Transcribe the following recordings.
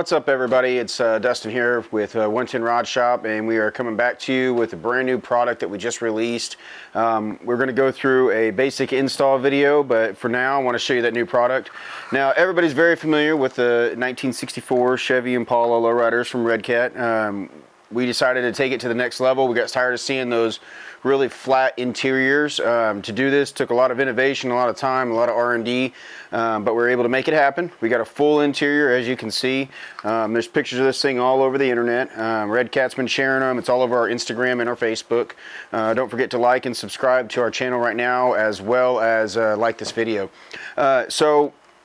What's up, everybody? It's Dustin here with 110 Rod Shop, and we are coming back to you with a brand new product that we just released. We're going to go through a basic install video, but for now I want to show you that new product. Now, everybody's very familiar with the 1964 Chevy Impala lowriders from Redcat. We decided to take it to the next level. We got tired of seeing those really flat interiors. To do this took a lot of innovation, a lot of time, a lot of R&D, but we were able to make it happen. We got a full interior, as you can see. There's pictures of this thing all over the internet. Redcat's been sharing them. It's all over our Instagram and our Facebook. Don't forget to like and subscribe to our channel right now, as well as like this video.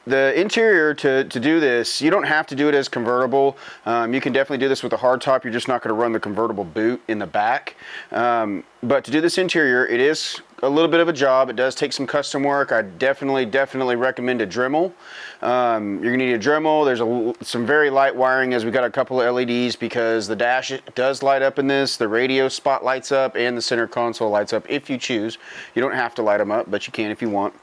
The interior, to do this, you don't have to do it as convertible. You can definitely do this with a hardtop. You're just not going to run the convertible boot in the back. But to do this interior, it is a little bit of a job. It does take some custom work. I definitely recommend a Dremel. You're going to need a Dremel. There's some very light wiring, as we got a couple of LEDs, because the dash does light up in this. The radio spot lights up, and the center console lights up if you choose. You don't have to light them up, but you can if you want.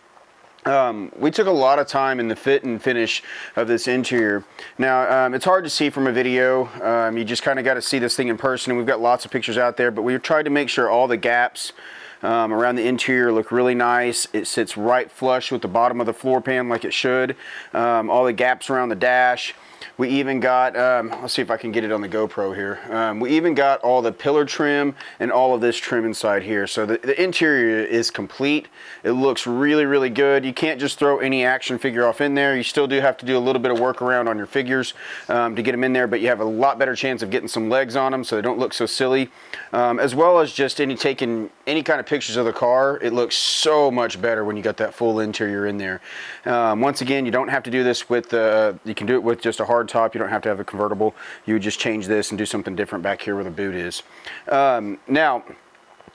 We took a lot of time in the fit and finish of this interior. Now, it's hard to see from a video. You just kind of got to see this thing in person, and we've got lots of pictures out there, but we've tried to make sure all the gaps around the interior look really nice. It sits right flush with the bottom of the floor pan like it should. All the gaps around the dash. We even got, let's see if I can get it on the GoPro here. We even got all the pillar trim and all of this trim inside here. So the interior is complete. It looks really good. You can't just throw any action figure off in there. You still do have to do a little bit of workaround on your figures to get them in there, but you have a lot better chance of getting some legs on them so they don't look so silly. As well as just taking any kind of pictures of the car. It looks so much better when you got that full interior in there. Once again, you don't have to do this with, you can do it with just a hard top. You don't have to have a convertible. You would just change this and do something different back here where the boot is. Now,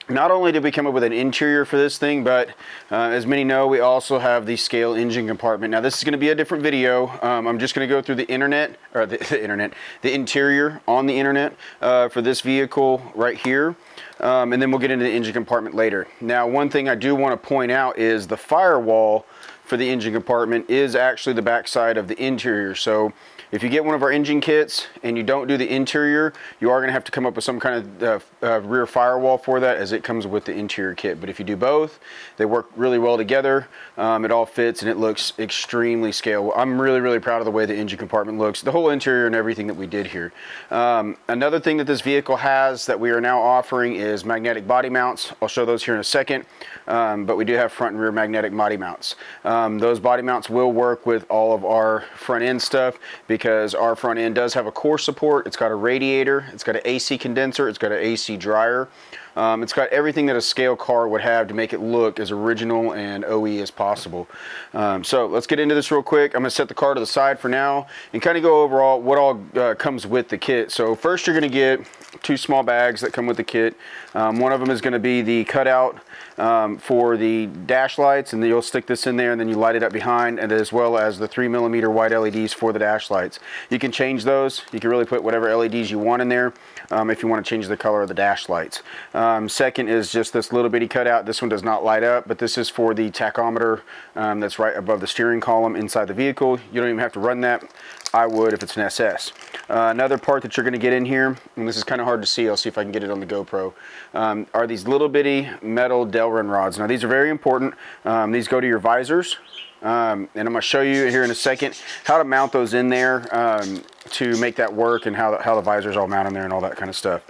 not only did we come up with an interior for this thing, but as many know, we also have the scale engine compartment. Now, this is going to be a different video. I'm just going to go through the interior on the internet for this vehicle right here. And then we'll get into the engine compartment later. Now, one thing I do want to point out is the firewall for the engine compartment is actually the back side of the interior. So if you get one of our engine kits and you don't do the interior, you are going to have to come up with some kind of rear firewall for that, as it comes with the interior kit. But if you do both, they work really well together. It all fits and it looks extremely scalable. I'm really proud of the way the engine compartment looks, the whole interior and everything that we did here. Another thing that this vehicle has that we are now offering is magnetic body mounts. I'll show those here in a second. But we do have front and rear magnetic body mounts. Those body mounts will work with all of our front end stuff, because our front end does have a core support. It's got a radiator, it's got an AC condenser, it's got an AC dryer. It's got everything that a scale car would have to make it look as original and OE as possible. So let's get into this real quick. I'm going to set the car to the side for now and kind of go over what all comes with the kit. So first, you're going to get two small bags that come with the kit. One of them is going to be the cutout for the dash lights, and then you'll stick this in there and then you light it up behind, and as well as the 3mm wide LEDs for the dash lights. You can change those. You can really put whatever LEDs you want in there if you want to change the color of the dash lights. Second is just this little bitty cutout. This one does not light up, but this is for the tachometer that's right above the steering column inside the vehicle. You don't even have to run that. I would if it's an SS. Another part that you're going to get in here, and this is kind of hard to see, I'll see if I can get it on the GoPro, are these little bitty metal Delrin rods. Now, these are very important. These go to your visors, and I'm going to show you here in a second how to mount those in there to make that work, and how the visors all mount in there and all that kind of stuff.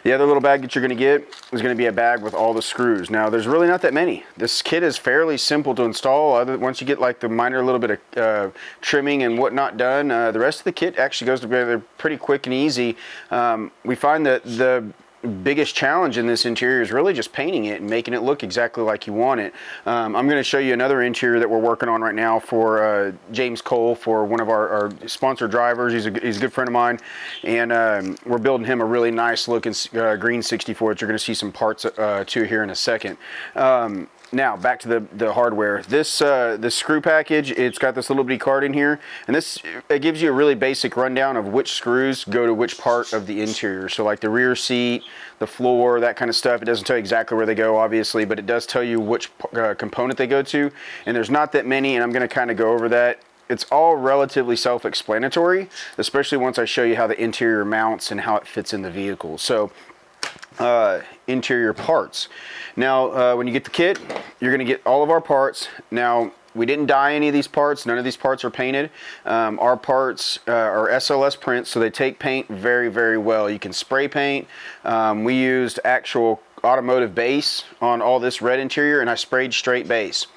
The other little bag that you're going to get is going to be a bag with all the screws. Now, there's really not that many. This kit is fairly simple to install. Once you get like the minor little bit of trimming and whatnot done, the rest of the kit actually goes together pretty quick and easy. We find that the biggest challenge in this interior is really just painting it and making it look exactly like you want it. I'm going to show you another interior that we're working on right now for James Cole, for one of our sponsored drivers. He's a good friend of mine, and we're building him a really nice looking green 64 that you're going to see some parts to here in a second. Now, back to the hardware. This screw package, it's got this little bitty card in here, and it gives you a really basic rundown of which screws go to which part of the interior. So like the rear seat, the floor, that kind of stuff. It doesn't tell you exactly where they go, obviously, but it does tell you which component they go to, and there's not that many, and I'm going to kind of go over that it's all relatively self-explanatory, especially once I show you how the interior mounts and how it fits in the vehicle. So interior parts. Now when you get the kit, you're going to get all of our parts. Now we didn't dye any of these parts. None of these parts are painted. Our parts are SLS prints, so they take paint very, very well. You can spray paint. We used actual automotive base on all this red interior, and I sprayed straight base.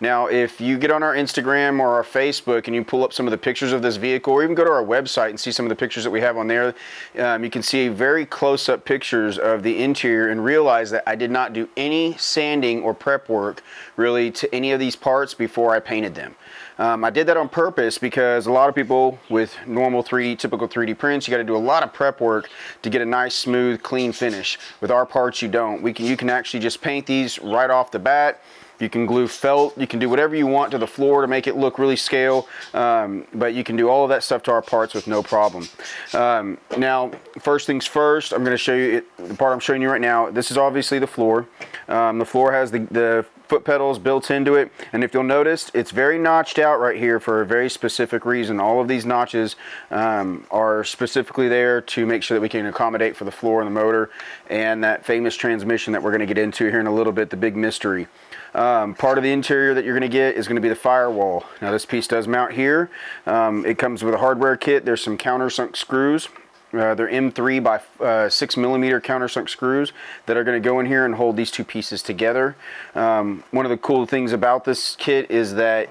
Now, if you get on our Instagram or our Facebook and you pull up some of the pictures of this vehicle, or even go to our website and see some of the pictures that we have on there, you can see very close-up pictures of the interior and realize that I did not do any sanding or prep work really to any of these parts before I painted them. I did that on purpose because a lot of people with normal typical 3D prints, you got to do a lot of prep work to get a nice, smooth, clean finish. With our parts, you don't. You can actually just paint these right off the bat. You can glue felt, you can do whatever you want to the floor to make it look really scale, but you can do all of that stuff to our parts with no problem. Now, first things first, I'm going to show you the part I'm showing you right now. This is obviously the floor. The floor has the foot pedals built into it, and if you'll notice, it's very notched out right here for a very specific reason. All of these notches are specifically there to make sure that we can accommodate for the floor and the motor and that famous transmission that we're going to get into here in a little bit, the big mystery. Part of the interior that you're going to get is going to be the firewall. Now this piece does mount here. It comes with a hardware kit. There's some countersunk screws. They're M3 by 6mm countersunk screws that are going to go in here and hold these two pieces together. One of the cool things about this kit is that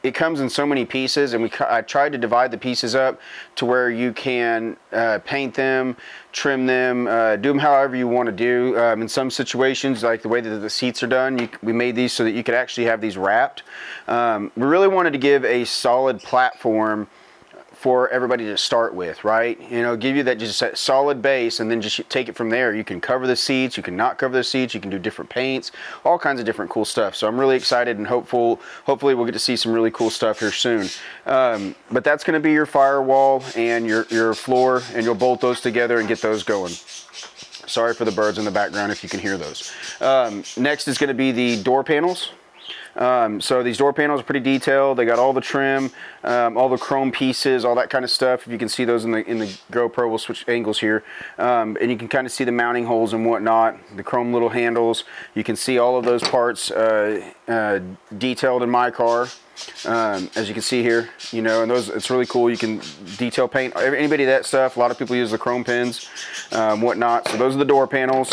it comes in so many pieces, and I tried to divide the pieces up to where you can paint them, trim them, do them however you want to do. In some situations, like the way that the seats are done, we made these so that you could actually have these wrapped. We really wanted to give a solid platform for everybody to start with, right? You know, give you that just solid base, and then just take it from there. You can cover the seats, you can not cover the seats, you can do different paints, all kinds of different cool stuff. So I'm really excited and hopefully we'll get to see some really cool stuff here soon. But that's going to be your firewall and your floor, and you'll bolt those together and get those going. Sorry for the birds in the background if you can hear those. Next is going to be the door panels. So these door panels are pretty detailed. They got all the trim, all the chrome pieces, all that kind of stuff. If you can see those in the GoPro, we'll switch angles here. And you can kind of see the mounting holes and whatnot, the chrome little handles. You can see all of those parts detailed in my car. As you can see here, you know, and those, it's really cool. You can detail paint anybody that stuff. A lot of people use the chrome pins, whatnot. So those are the door panels.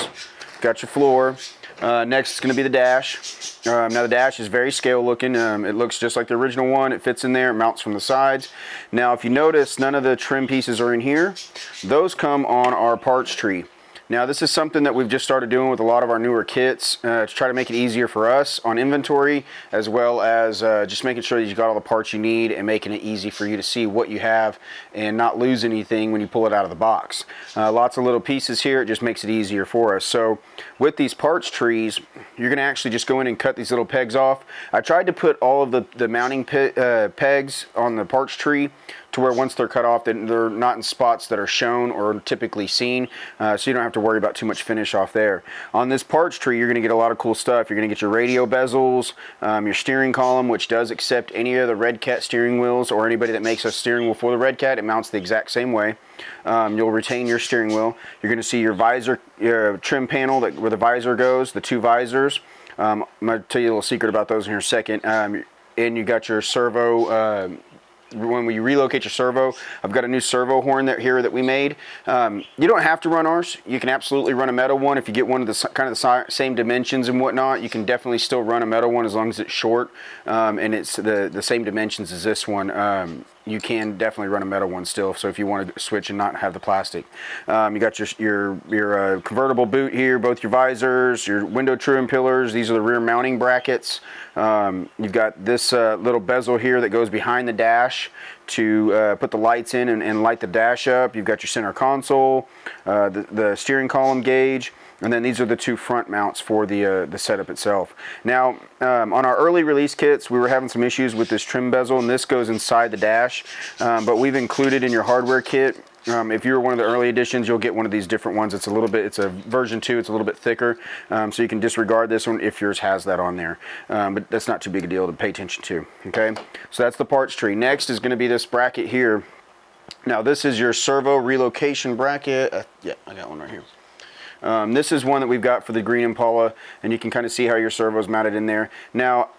Got your floor. Next is going to be the dash. Now the dash is very scale looking. It looks just like the original one. It fits in there. It mounts from the sides. Now if you notice, none of the trim pieces are in here. Those come on our parts tree. Now this is something that we've just started doing with a lot of our newer kits to try to make it easier for us on inventory, as well as just making sure that you've got all the parts you need and making it easy for you to see what you have and not lose anything when you pull it out of the box. Lots of little pieces here. It just makes it easier for us. So with these parts trees, you're going to actually just go in and cut these little pegs off. I tried to put all of the mounting pegs on the parts tree to where once they're cut off, then they're not in spots that are shown or typically seen, so you don't have to worry about too much finish off there. On this parts tree, you're going to get a lot of cool stuff. You're going to get your radio bezels, your steering column, which does accept any of the Redcat steering wheels, or anybody that makes a steering wheel for the Redcat. It mounts the exact same way. You'll retain your steering wheel. You're going to see your visor, your trim panel where the visor goes, the two visors. I'm going to tell you a little secret about those in here in a second. And you got your servo. When we relocate your servo, I've got a new servo horn here that we made. You don't have to run ours. You can absolutely run a metal one. If you get one of the kind of the same dimensions and whatnot, you can definitely still run a metal one as long as it's short and it's the same dimensions as this one. You can definitely run a metal one still, so if you want to switch and not have the plastic. You got your convertible boot here, both your visors, your window trim pillars. These are the rear mounting brackets. You've got this little bezel here that goes behind the dash to put the lights in and light the dash up. You've got your center console, the steering column gauge, and then these are the two front mounts for the setup itself. Now, on our early release kits, we were having some issues with this trim bezel, and this goes inside the dash, but we've included in your hardware kit If you're one of the early editions, you'll get one of these different ones. It's a version 2, it's a little bit thicker, so you can disregard this one if yours has that on there. But that's not too big a deal to pay attention to, okay? So that's the parts tree. Next is gonna be this bracket here. Now this is your servo relocation bracket. Yeah, I got one right here. This is one that we've got for the green Impala, and you can kind of see how your servo's mounted in there. Now,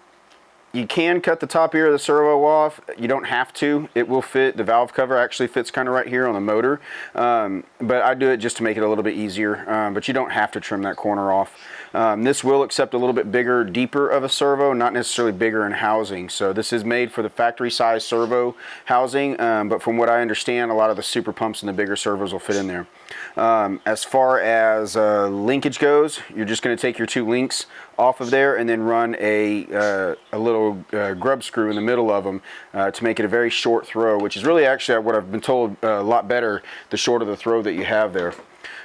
you can cut the top ear of the servo off. You don't have to. It will fit. The valve cover actually fits kind of right here on the motor. But I do it just to make it a little bit easier. But you don't have to trim that corner off. This will accept a little bit bigger, deeper of a servo, not necessarily bigger in housing. So this is made for the factory size servo housing. But from what I understand, a lot of the super pumps and the bigger servos will fit in there. As far as linkage goes, you're just going to take your 2 links off of there and then run a little grub screw in the middle of them to make it a very short throw, which is really actually what I've been told a lot better the shorter the throw that you have there.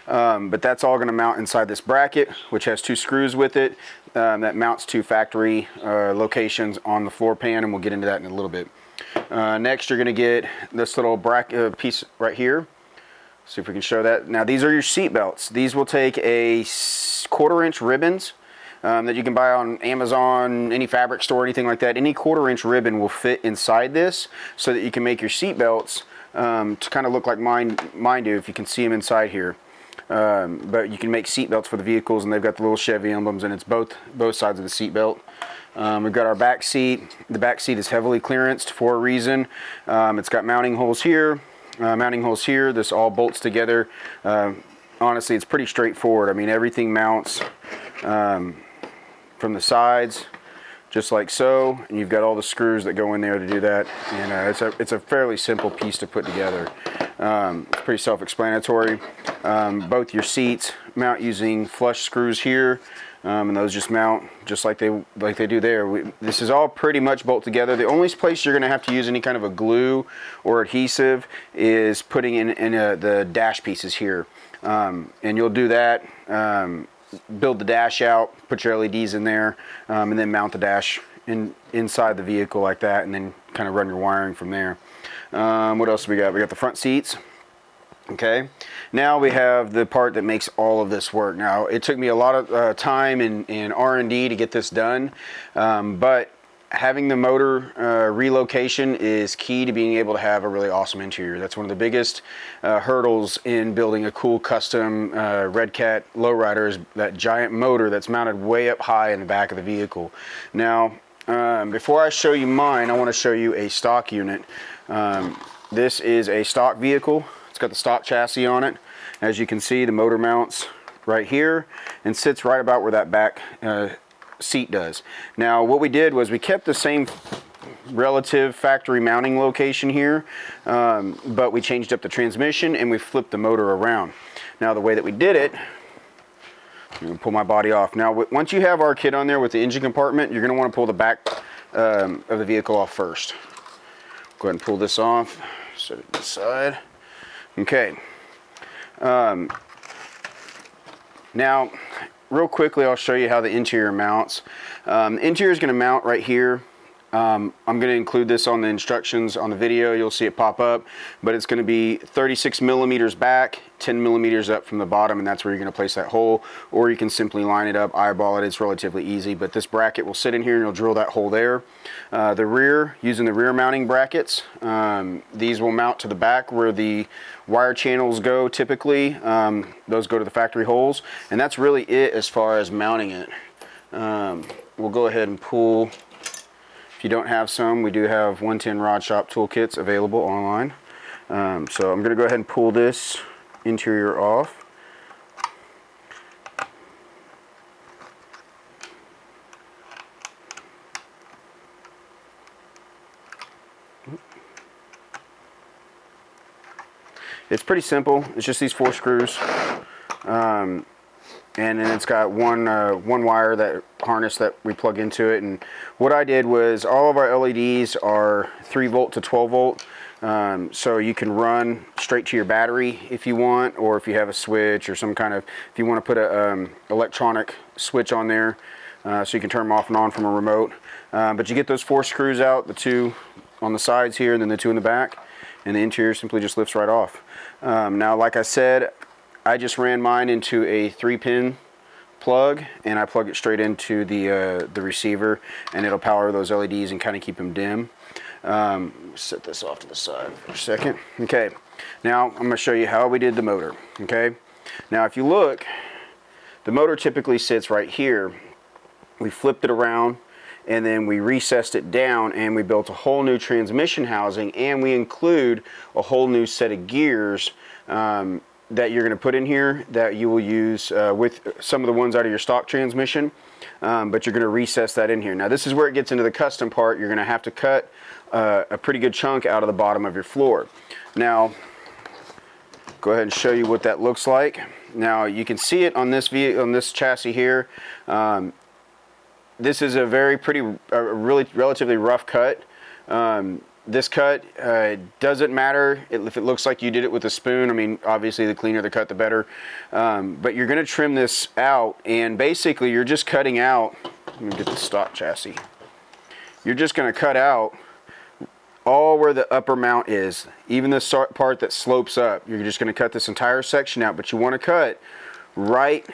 But that's all going to mount inside this bracket, which has 2 screws with it that mounts to factory locations on the floor pan, and we'll get into that in a little bit. Next, you're going to get this little bracket piece right here. See if we can show that. Now these are your seat belts. These will take a 1/4-inch ribbons that you can buy on Amazon, any fabric store, anything like that. Any 1/4-inch ribbon will fit inside this so that you can make your seat belts to kind of look like mine do, if you can see them inside here. But you can make seat belts for the vehicles, and they've got the little Chevy emblems, and it's both sides of the seat belt. We've got our back seat. The back seat is heavily clearanced for a reason. It's got mounting holes here. This all bolts together. Honestly, it's pretty straightforward. I mean, everything mounts from the sides, just like so, and you've got all the screws that go in there to do that. And it's a fairly simple piece to put together. It's pretty self-explanatory. Both your seats mount using flush screws here, and those just mount just like they do there. This is all pretty much bolt together. The only place you're going to have to use any kind of a glue or adhesive is putting in the dash pieces here, and you'll do that. Build the dash out, put your LEDs in there, and then mount the dash inside the vehicle like that, and then kind of run your wiring from there. What else do we got? We got the front seats. Okay, now we have the part that makes all of this work. Now, it took me a lot of time in R&D to get this done, but having the motor relocation is key to being able to have a really awesome interior. That's one of the biggest hurdles in building a cool custom Redcat lowrider, is that giant motor that's mounted way up high in the back of the vehicle. Now, before I show you mine, I want to show you a stock unit. This is a stock vehicle. It's got the stock chassis on it. As you can see, the motor mounts right here and sits right about where that back seat does. Now, what we did was we kept the same relative factory mounting location here, but we changed up the transmission and we flipped the motor around. Now, the way that we did it, I'm going to pull my body off. Now, once you have our kit on there with the engine compartment, you're going to want to pull the back of the vehicle off first. Go ahead and pull this off, set it aside. Okay. Now, real quickly, I'll show you how the interior mounts. The interior is going to mount right here. I'm going to include this on the instructions on the video. You'll see it pop up, but it's going to be 36 millimeters back, 10 millimeters up from the bottom, and that's where you're going to place that hole. Or you can simply line it up, eyeball it. It's relatively easy, but this bracket will sit in here and you'll drill that hole there. The rear, using the rear mounting brackets, these will mount to the back where the wire channels go typically. Those go to the factory holes, and that's really it as far as mounting it. We'll go ahead and pull. If you don't have some, we do have 110 Rod Shop toolkits available online. So I'm going to go ahead and pull this interior off. It's pretty simple. It's just these 4 screws. And then it's got one wire, that harness that we plug into it. And what I did was, all of our LEDs are 3 volt to 12 volt. So you can run straight to your battery if you want, or if you have a switch or some kind of, if you want to put a electronic switch on there, so you can turn them off and on from a remote. But you get those 4 screws out, the 2 on the sides here and then the 2 in the back, and the interior simply just lifts right off. Now, like I said, I just ran mine into a 3-pin plug, and I plug it straight into the receiver, and it'll power those LEDs and kind of keep them dim. Set this off to the side for a second. Okay, now I'm going to show you how we did the motor. Okay, now if you look, the motor typically sits right here. We flipped it around, and then we recessed it down, and we built a whole new transmission housing, and we include a whole new set of gears that you're going to put in here that you will use with some of the ones out of your stock transmission, but you're going to recess that in here. Now this is where it gets into the custom part. You're going to have to cut a pretty good chunk out of the bottom of your floor. Now go ahead and show you what that looks like. Now you can see it on this chassis here. This is a really relatively rough cut. This cut doesn't matter if it looks like you did it with a spoon. I mean, obviously the cleaner the cut, the better. But you're going to trim this out, and basically you're just cutting out. Let me get the stock chassis. You're just going to cut out all where the upper mount is, even the part that slopes up. You're just going to cut this entire section out, but you want to cut right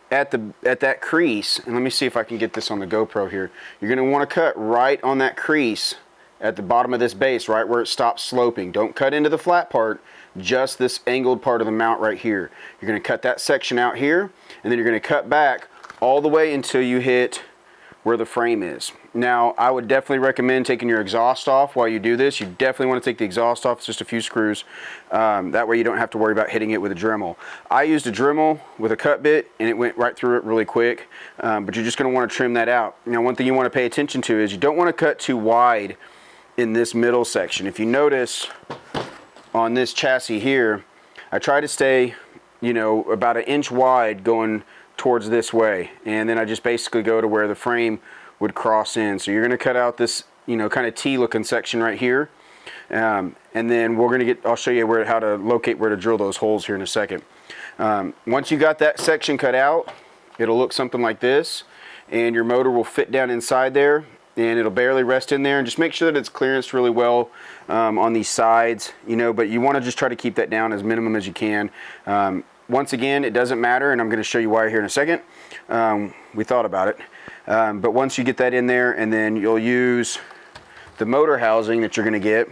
at that crease. And let me see if I can get this on the GoPro here. You're going to want to cut right on that crease at the bottom of this base, right where it stops sloping. Don't cut into the flat part, just this angled part of the mount right here. You're going to cut that section out here, and then you're going to cut back all the way until you hit where the frame is. Now, I would definitely recommend taking your exhaust off while you do this. You definitely want to take the exhaust off. It's just a few screws. That way you don't have to worry about hitting it with a Dremel. I used a Dremel with a cut bit, and it went right through it really quick, but you're just going to want to trim that out. Now, one thing you want to pay attention to is you don't want to cut too wide in this middle section. If you notice on this chassis here, I try to stay, you know, about 1 inch wide going towards this way, and then I just basically go to where the frame would cross in. So you're going to cut out this, you know, kind of T looking section right here, and then we're going to I'll show you how to locate where to drill those holes here in a second. Once you got that section cut out, it'll look something like this, and your motor will fit down inside there, and it'll barely rest in there. And just make sure that it's clearanced really well on these sides, you know, but you want to just try to keep that down as minimum as you can. Once again, it doesn't matter, and I'm going to show you why here in a second. We thought about it. But once you get that in there, and then you'll use the motor housing that you're going to get,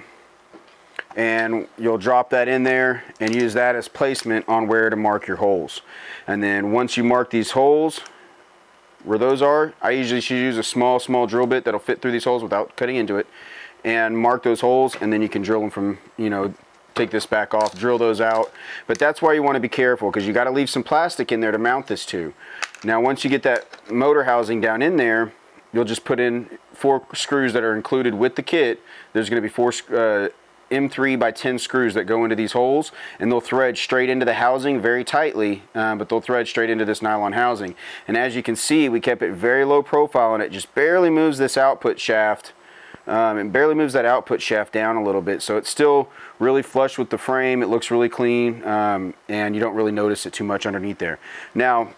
and you'll drop that in there and use that as placement on where to mark your holes. And then once you mark these holes where those are, I usually should use a small drill bit that'll fit through these holes without cutting into it, and mark those holes, and then you can drill them from, you know, take this back off, drill those out. But that's why you want to be careful, because you got to leave some plastic in there to mount this to. Now once you get that motor housing down in there, you'll just put in 4 screws that are included with the kit. There's going to be 4 M3 by 10 screws that go into these holes, and they'll thread straight into the housing very tightly, but they'll thread straight into this nylon housing. And as you can see, we kept it very low profile, and it just barely moves this output shaft. It barely moves that output shaft down a little bit, so it's still really flush with the frame. It looks really clean, and you don't really notice it too much underneath there. Now,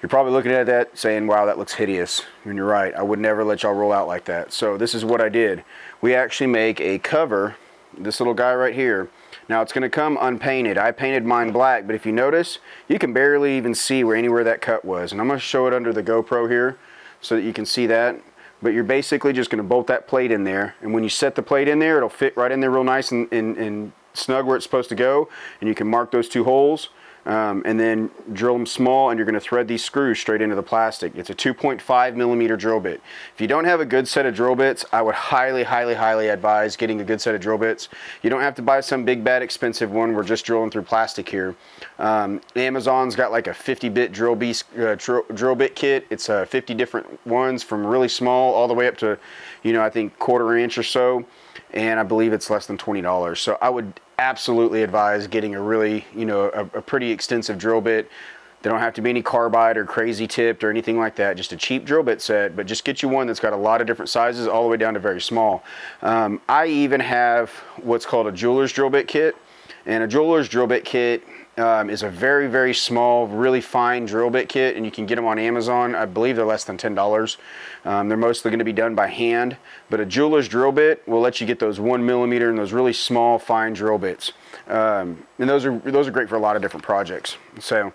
you're probably looking at that saying, wow, that looks hideous. And you're right, I would never let y'all roll out like that. So this is what I did. We actually make a cover, this little guy right here. Now it's going to come unpainted. I painted mine black, but if you notice, you can barely even see anywhere that cut was. And I'm going to show it under the GoPro here so that you can see that. But you're basically just going to bolt that plate in there, and when you set the plate in there, it'll fit right in there real nice and snug where it's supposed to go, and you can mark those 2 holes, and then drill them small, and you're going to thread these screws straight into the plastic. It's a 2.5 millimeter drill bit. If you don't have a good set of drill bits, I would highly advise getting a good set of drill bits. You don't have to buy some big bad expensive one. We're just drilling through plastic here. Amazon's got like a 50-bit drill bit kit. It's 50 different ones, from really small all the way up to, you know, I think 1/4 inch or so, and I believe it's less than $20. So I would absolutely advise getting a really, you know, a pretty extensive drill bit. They don't have to be any carbide or crazy tipped or anything like that. Just a cheap drill bit set, but just get you one that's got a lot of different sizes all the way down to very small. I even have what's called a jeweler's drill bit kit, and a jeweler's drill bit kit is a very, very small, really fine drill bit kit, and you can get them on Amazon. I believe they're less than $10. They're mostly going to be done by hand, but a jeweler's drill bit will let you get those 1mm and those really small, fine drill bits. And those are great for a lot of different projects. So,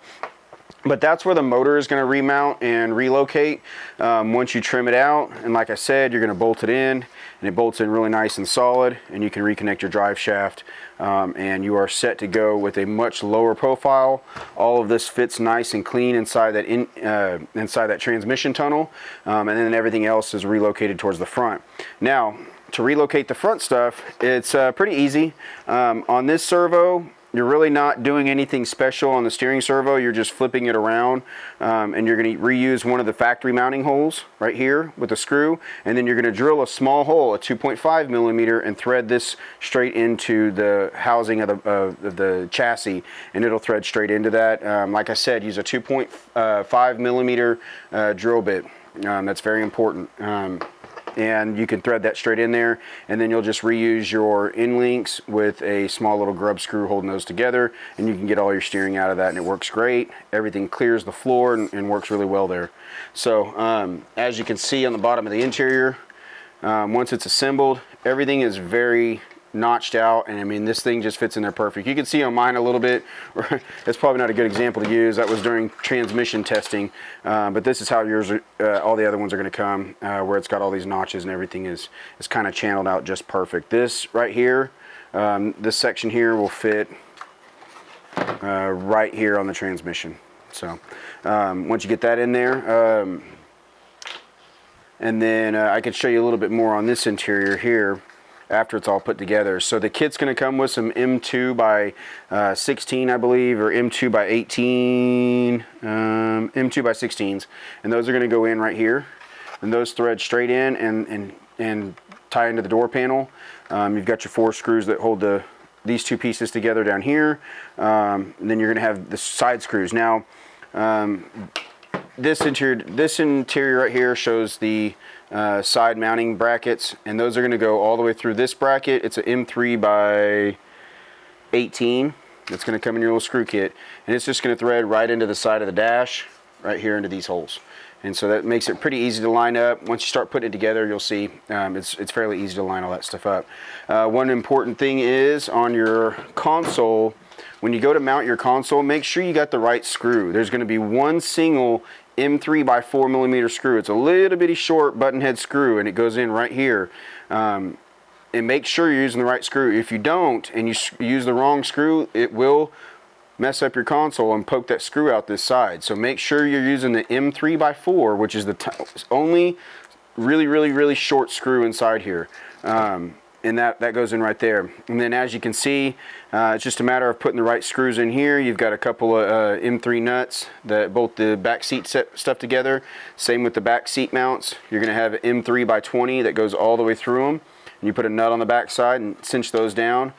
but that's where the motor is going to remount and relocate once you trim it out. And like I said, you're going to bolt it in, and it bolts in really nice and solid, and you can reconnect your drive shaft, and you are set to go with a much lower profile. All of this fits nice and clean inside that inside that transmission tunnel, and then everything else is relocated towards the front. Now, to relocate the front stuff, it's pretty easy. On this servo, you're really not doing anything special on the steering servo. You're just flipping it around, and you're going to reuse one of the factory mounting holes right here with a screw, and then you're going to drill a small hole, a 2.5mm, and thread this straight into the housing of the chassis, and it'll thread straight into that. Like I said, use a 2.5mm drill bit. That's very important. And you can thread that straight in there, and then you'll just reuse your end links with a small little grub screw holding those together, and you can get all your steering out of that, and it works great. Everything clears the floor and works really well there. So as you can see on the bottom of the interior, once it's assembled, everything is very notched out, and I mean, this thing just fits in there perfect. You can see on mine a little bit. That's probably not a good example to use. That was during transmission testing, but this is how yours all the other ones are going to come, where it's got all these notches and everything is kind of channeled out just perfect. This right here, this section here will fit right here on the transmission. So once you get that in there, and then I could show you a little bit more on this interior here after it's all put together. So the kit's going to come with some M2 by 16, I believe, or M2 by 18, M2 by 16s, and those are going to go in right here, and those thread straight in and tie into the door panel. You've got your 4 screws that hold these 2 pieces together down here, and then you're going to have the side screws. Now, this interior right here shows the side mounting brackets, and those are going to go all the way through this bracket. It's an M3 by 18 that's going to come in your little screw kit, and it's just going to thread right into the side of the dash right here into these holes, and so that makes it pretty easy to line up. Once you start putting it together, you'll see it's fairly easy to line all that stuff up. One important thing is on your console, when you go to mount your console, make sure you got the right screw. There's going to be one single M3 by 4mm screw. It's a little bitty short button head screw, and it goes in right here. And make sure you're using the right screw. If you don't and you use the wrong screw, it will mess up your console and poke that screw out this side. So make sure you're using the M3 by 4, which is the only really short screw inside here. And that goes in right there. And then as you can see, it's just a matter of putting the right screws in here. You've got a couple of M3 nuts that bolt the back seat stuff together. Same with the back seat mounts. You're going to have an M3 by 20 that goes all the way through them. And you put a nut on the back side and cinch those down.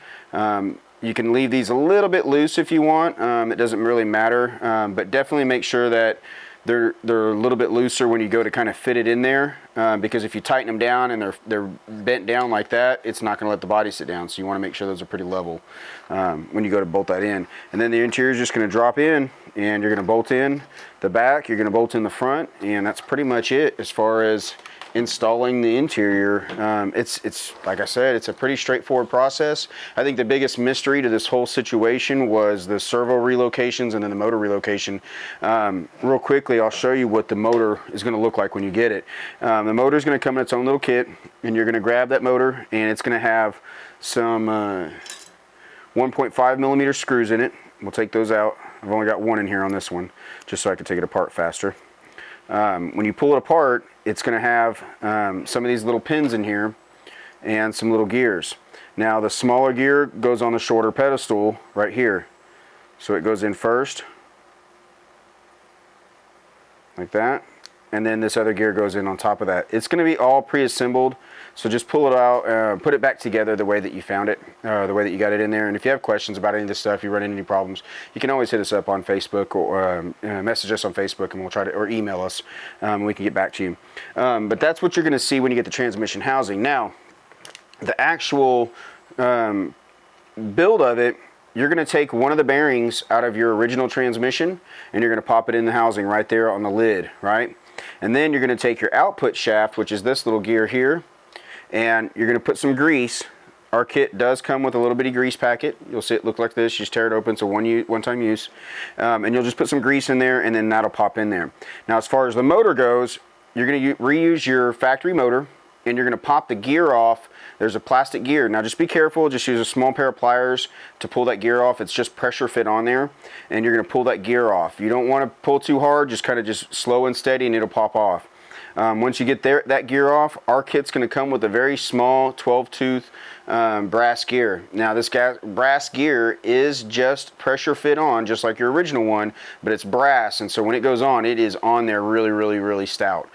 You can leave these a little bit loose if you want. It doesn't really matter, but definitely make sure that they're a little bit looser when you go to kind of fit it in there, because if you tighten them down and they're bent down like that, it's not going to let the body sit down. So you want to make sure those are pretty level when you go to bolt that in. And then the interior is just going to drop in, and you're going to bolt in the back, you're going to bolt in the front, and that's pretty much it as far as installing the interior. It's like I said, it's a pretty straightforward process. I think the biggest mystery to this whole situation was the servo relocations and then the motor relocation. Real quickly, I'll show you what the motor is going to look like when you get it. The motor is going to come in its own little kit, and you're going to grab that motor, and it's going to have some 1.5mm screws in it. We'll take those out. I've only got one in here on this one, just so I can take it apart faster. When you pull it apart, it's going to have some of these little pins in here and some little gears. Now the smaller gear goes on the shorter pedestal right here. So it goes in first, like that, and then this other gear goes in on top of that. It's going to be all pre-assembled, so just pull it out, put it back together the way that you found it, the way that you got it in there. And if you have questions about any of this stuff, you run into any problems, you can always hit us up on Facebook, or message us on Facebook, and we'll try to, or email us, and we can get back to you. But that's what you're going to see when you get the transmission housing. Now, the actual build of it you're going to take one of the bearings out of your original transmission and you're going to pop it in the housing right there on the lid, right? And then you're going to take your output shaft, which is this little gear here, and you're going to put some grease. Our kit does come with a little bitty grease packet. You'll see it look like this. You just tear it open. It's a one-time use. And you'll just put some grease in there and then that'll pop in there. Now as far as the motor goes, you're going to reuse your factory motor and you're going to pop the gear off. There's a plastic gear. Now just be careful, just use a small pair of pliers to pull that gear off. It's just pressure fit on there and you're going to pull that gear off. You don't want to pull too hard, just kind of just slow and steady and it'll pop off. Once you get that gear off, our kit's going to come with a very small 12-tooth brass gear. Now this brass gear is just pressure fit on, just like your original one, but it's brass, and so when it goes on, it is on there really stout.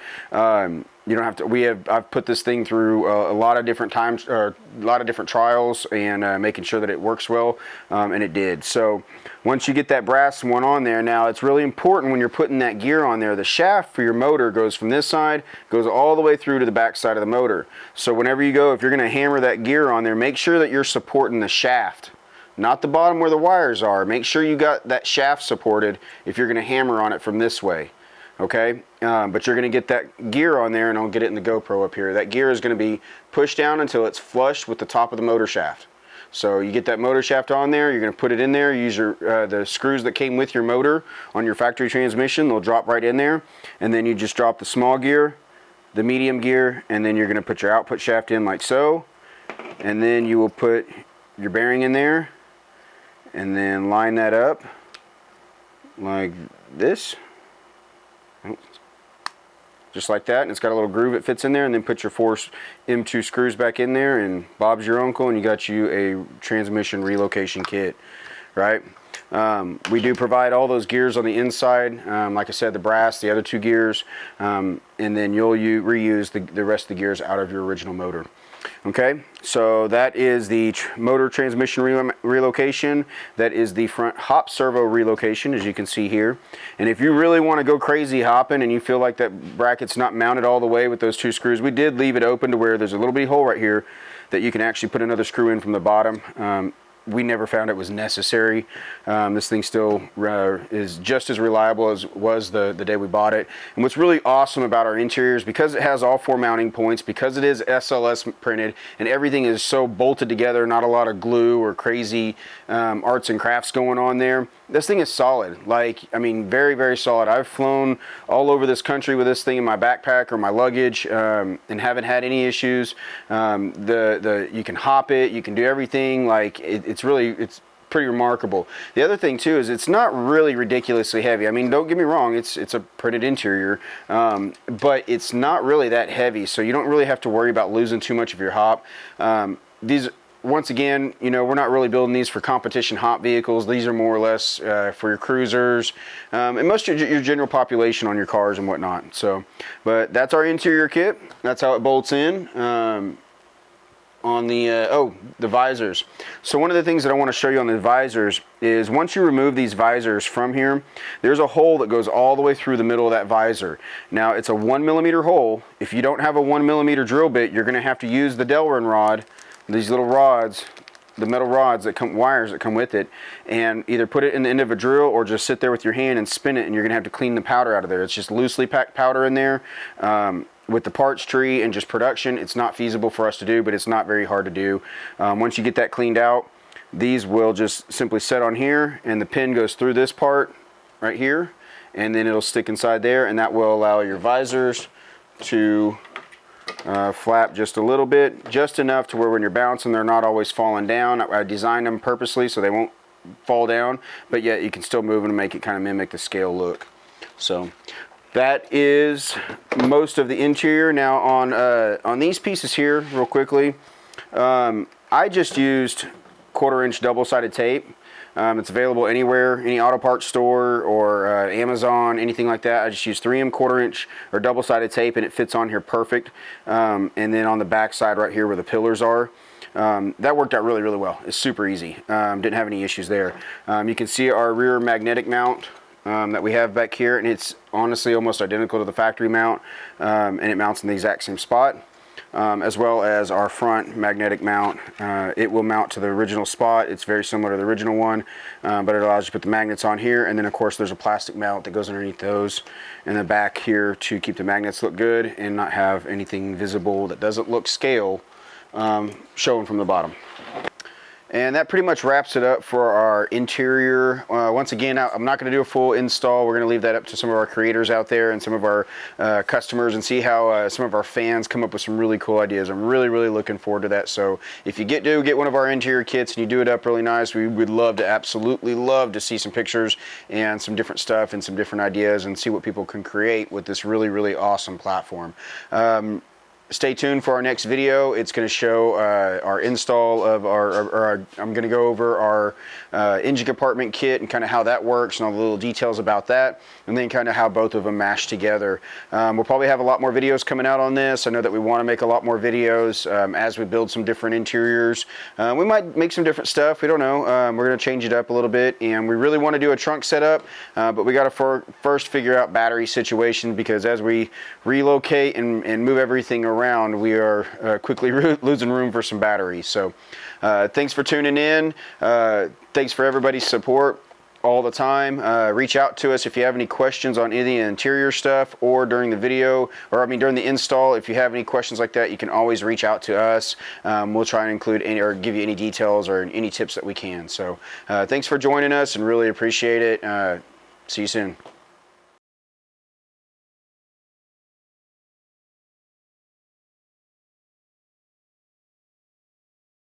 You don't have to. I've put this thing through a lot of different times, or a lot of different trials, and making sure that it works well, and it did. So once you get that brass one on there, now it's really important when you're putting that gear on there. The shaft for your motor goes from this side, goes all the way through to the back side of the motor. So whenever you go, if you're going to hammer that gear on there, make sure that you're supporting the shaft, not the bottom where the wires are. Make sure you got that shaft supported if you're going to hammer on it from this way. Okay, but you're going to get that gear on there, and I'll get it in the GoPro up here. That gear is going to be pushed down until it's flush with the top of the motor shaft. So you get that motor shaft on there, you're going to put it in there, use your the screws that came with your motor on your factory transmission, they'll drop right in there, and then you just drop the small gear, the medium gear, and then you're going to put your output shaft in like so, and then you will put your bearing in there, and then line that up like this. Just like that, and it's got a little groove it fits in there, and then put your 4 M2 screws back in there, and Bob's your uncle, and you got you a transmission relocation kit, right? We do provide all those gears on the inside, like I said, the brass, the other 2 gears, and then you'll reuse the rest of the gears out of your original motor. Okay, so that is the motor transmission relocation. That is the front hop servo relocation, as you can see here. And if you really want to go crazy hopping and you feel like that bracket's not mounted all the way with those 2 screws, we did leave it open to where there's a little bitty hole right here that you can actually put another screw in from the bottom. We never found it was necessary. This thing still is just as reliable as it was the day we bought it. And what's really awesome about our interiors, because it has all 4 mounting points, because it is SLS printed, and everything is so bolted together, not a lot of glue or crazy arts and crafts going on there, this thing is solid. Like, I mean, very solid. I've flown all over this country with this thing in my backpack or my luggage, and haven't had any issues. You can hop it, you can do everything. Like, it's pretty remarkable. The other thing too is it's not really ridiculously heavy. I mean, don't get me wrong, it's a printed interior, but it's not really that heavy, so you don't really have to worry about losing too much of your hop. These, once again, you know, we're not really building these for competition hop vehicles. These are more or less for your cruisers, and most of your general population on your cars and whatnot. So, but that's our interior kit. That's how it bolts in. On the the visors. So one of the things that I want to show you on the visors is, once you remove these visors from here, there's a hole that goes all the way through the middle of that visor. Now it's a 1mm hole. If you don't have a 1mm drill bit, you're going to have to use the Delrin rod, these little rods, the metal rods that come, wires that come with it, and either put it in the end of a drill or just sit there with your hand and spin it, and you're going to have to clean the powder out of there. It's just loosely packed powder in there. With the parts tree and just production, it's not feasible for us to do, but it's not very hard to do. Once you get that cleaned out, these will just simply set on here, and the pin goes through this part right here, and then it'll stick inside there, and that will allow your visors to flap just a little bit, just enough to where when you're bouncing, they're not always falling down. I designed them purposely so they won't fall down, but yet you can still move them to make it kind of mimic the scale look. So that is most of the interior. Now on these pieces here, real quickly, I just used 1/4" double-sided tape. It's available anywhere, any auto parts store or Amazon, anything like that. I just used 3M 1/4" or double-sided tape, and it fits on here perfect. And then on the back side right here where the pillars are, that worked out really well. It's super easy. Didn't have any issues there. You can see our rear magnetic mount that we have back here, and it's honestly almost identical to the factory mount, and it mounts in the exact same spot. as well as our front magnetic mount. It will mount to the original spot. It's very similar to the original one, but it allows you to put the magnets on here, and then of course there's a plastic mount that goes underneath those in the back here to keep the magnets look good and not have anything visible that doesn't look scale showing from the bottom. And that pretty much wraps it up for our interior. Once again, I'm not going to do a full install. We're going to leave that up to some of our creators out there and some of our customers, and see how some of our fans come up with some really cool ideas. I'm really looking forward to that. So if you get one of our interior kits and you do it up really nice, we would love to, absolutely love to see some pictures and some different stuff and some different ideas, and see what people can create with this really awesome platform. Stay tuned for our next video. It's going to show our install of I'm going to go over our engine compartment kit and kind of how that works and all the little details about that, and then kind of how both of them mash together. We'll probably have a lot more videos coming out on this. I know that we want to make a lot more videos as we build some different interiors. We might make some different stuff. We don't know. We're going to change it up a little bit, and we really want to do a trunk setup, but we got to first figure out battery situation, because as we relocate and move everything around, we are quickly losing room for some batteries. So thanks for tuning in. Thanks for everybody's support all the time. Reach out to us if you have any questions on any of the interior stuff, or during the video, or I mean during the install. If you have any questions like that, you can always reach out to us. We'll try and include any, or give you any details or any tips that we can. So thanks for joining us, and really appreciate it. See you soon.